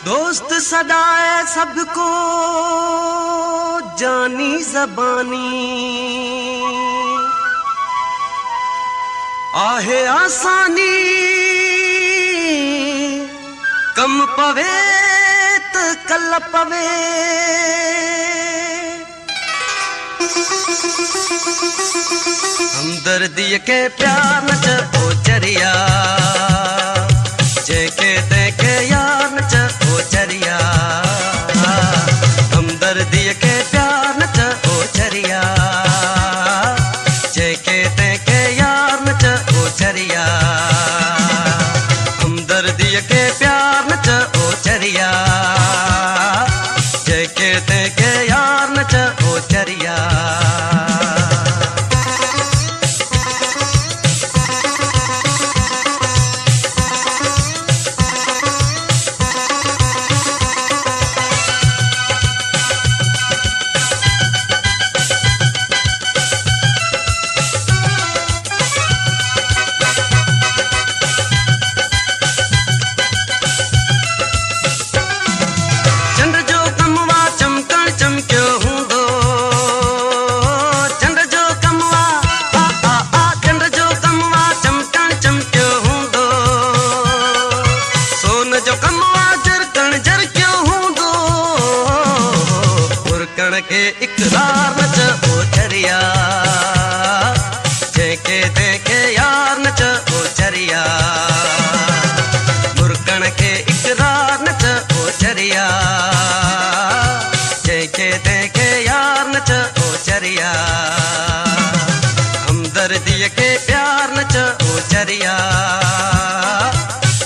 दोस्त सदाए सबको जानी जबानी, आहे आसानी कम पवे त कल पवे। हमदर्दी के प्यार न च ओ चरिया, जेके देखे यार न च ओ चरिया। हमदर्दी के प्यार न च ओ चरिया, जेके देखे यार न च ओ चरिया। हमदर्दी के प्यार न च ओ चरिया, जेके देखे यार न च ओ चरिया। के इकरार न च ओ चरिया, जेके देखे यार न च ओ चरिया। मुर्कण के इकरार न च ओ चरिया, जेके देखे यार न च ओ चरिया। हमदर्दी के प्यार न च ओ चरिया,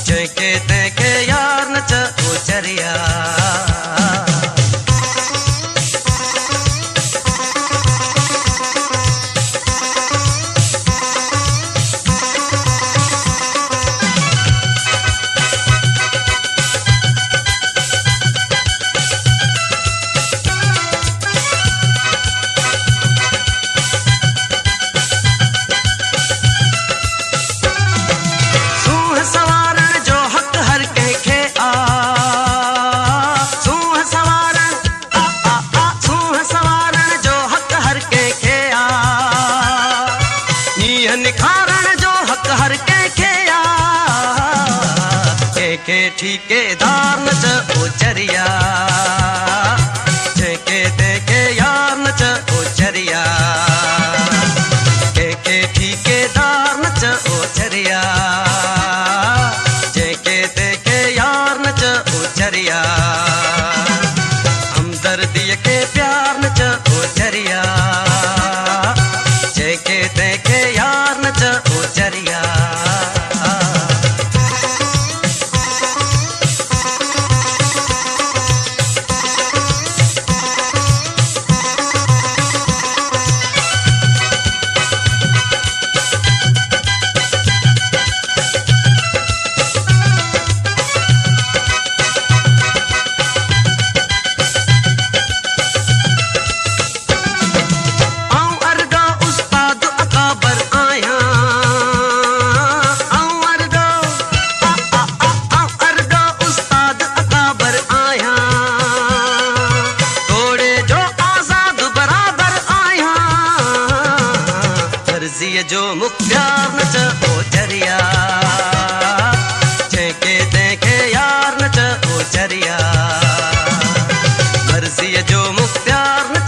जेके देखे यार न च ओ चरिया। निखारण जो हक हर के खेया, के ठेकेदार न च ओ चरिया, जेके देखे यार न च ओ चरिया। के ठेकेदार न च ओ चरिया, जेके देखे यार न च ओ चरिया। हमदर्दी के प्यार न च ओ चरिया, जेके देखे यार न च ओ चरिया। जो मुख्तार न च ओ चरिया, जेके देखे यार न च ओ चरिया। मर्जी जो मुख्तार न